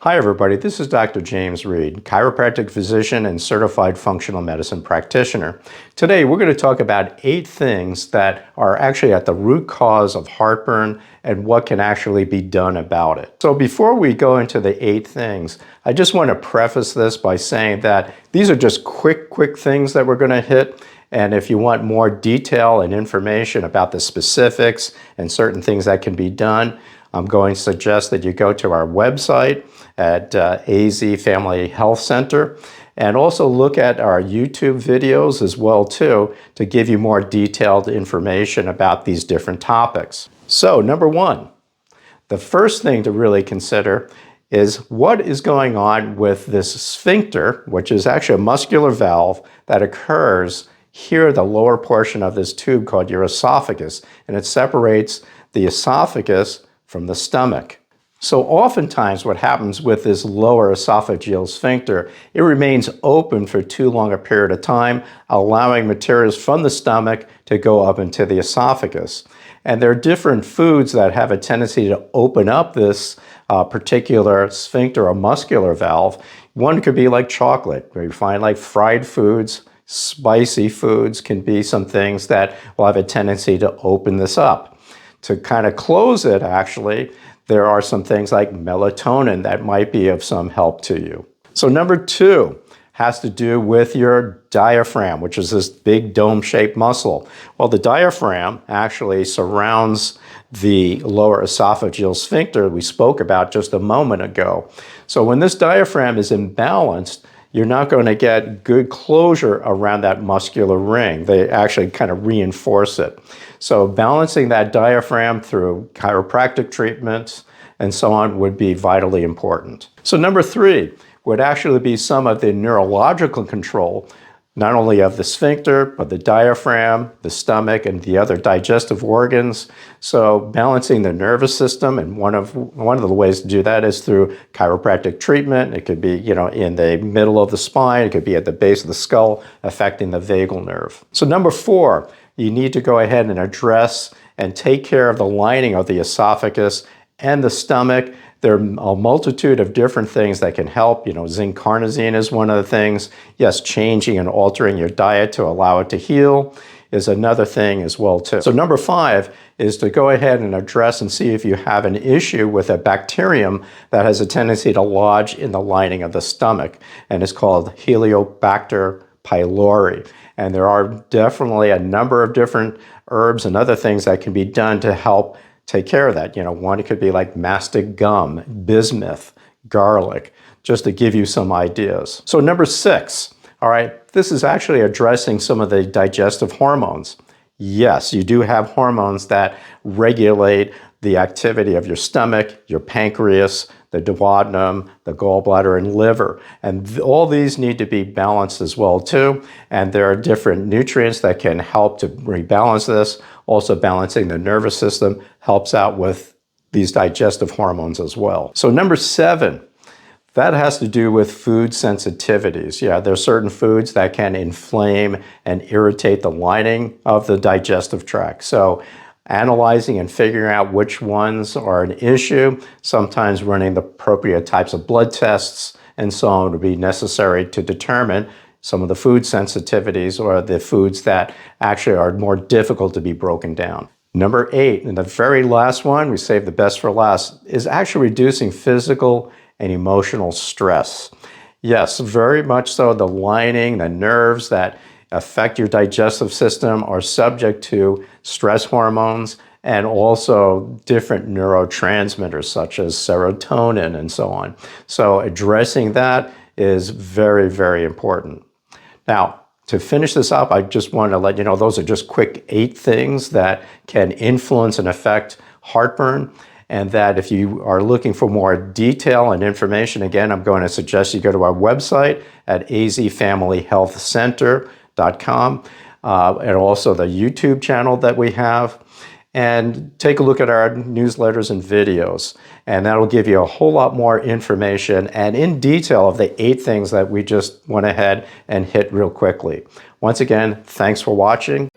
Hi everybody, this is Dr. James Reade, chiropractic physician and certified functional medicine practitioner. Today we're going to talk about 8 things that are actually at the root cause of heartburn and what can actually be done about it. So before we go into the 8 things, I just want to preface this by saying that these are just quick things that we're going to hit. And if you want more detail and information about the specifics and certain things that can be done, I'm going to suggest that you go to our website at AZ Family Health Center and also look at our YouTube videos as well too to give you more detailed information about these different topics. So number 1, the first thing to really consider is what is going on with this sphincter, which is actually a muscular valve that occurs here, the lower portion of this tube called your esophagus, and it separates the esophagus from the stomach. So oftentimes what happens with this lower esophageal sphincter, it remains open for too long a period of time, allowing materials from the stomach to go up into the esophagus. And there are different foods that have a tendency to open up this particular sphincter or muscular valve. One could be like chocolate, where you find like fried foods, spicy foods can be some things that will have a tendency to open this up. To kind of close it, actually, there are some things like melatonin that might be of some help to you. So number 2 has to do with your diaphragm, which is this big dome-shaped muscle. Well, the diaphragm actually surrounds the lower esophageal sphincter we spoke about just a moment ago. So when this diaphragm is imbalanced, you're not going to get good closure around that muscular ring. They actually kind of reinforce it. So balancing that diaphragm through chiropractic treatments and so on would be vitally important. So number 3 would actually be some of the neurological control, not only of the sphincter, but the diaphragm, the stomach, and the other digestive organs. So balancing the nervous system, and one of the ways to do that is through chiropractic treatment. It could be, in the middle of the spine. It could be at the base of the skull, affecting the vagal nerve. So number 4, you need to go ahead and address and take care of the lining of the esophagus and the stomach. There are a multitude of different things that can help. Zinc carnosine is one of the things. Yes, changing and altering your diet to allow it to heal is another thing as well too. So number 5 is to go ahead and address and see if you have an issue with a bacterium that has a tendency to lodge in the lining of the stomach, and it's called Helicobacter pylori. And there are definitely a number of different herbs and other things that can be done to help take care of that. One could be like mastic gum, bismuth, garlic, just to give you some ideas. So number 6, all right, this is actually addressing some of the digestive hormones. Yes, you do have hormones that regulate the activity of your stomach, your pancreas, the duodenum, the gallbladder, and liver. And all these need to be balanced as well too. And there are different nutrients that can help to rebalance this. Also balancing the nervous system helps out with these digestive hormones as well. So number 7, that has to do with food sensitivities. Yeah, there are certain foods that can inflame and irritate the lining of the digestive tract. So analyzing and figuring out which ones are an issue, sometimes running the appropriate types of blood tests and so on would be necessary to determine some of the food sensitivities or the foods that actually are more difficult to be broken down. Number 8, and the very last one, we saved the best for last, is actually reducing physical and emotional stress. Yes, very much so. The lining, the nerves that affect your digestive system are subject to stress hormones and also different neurotransmitters such as serotonin and so on. So addressing that is very important. Now, to finish this up, I just want to let you know those are just quick 8 things that can influence and affect heartburn, and that if you are looking for more detail and information, again, I'm going to suggest you go to our website at azfamilyhealthcenter.com and also the YouTube channel that we have, and take a look at our newsletters and videos, and that'll give you a whole lot more information and in detail of the 8 things that we just went ahead and hit real quickly. Once again, thanks for watching.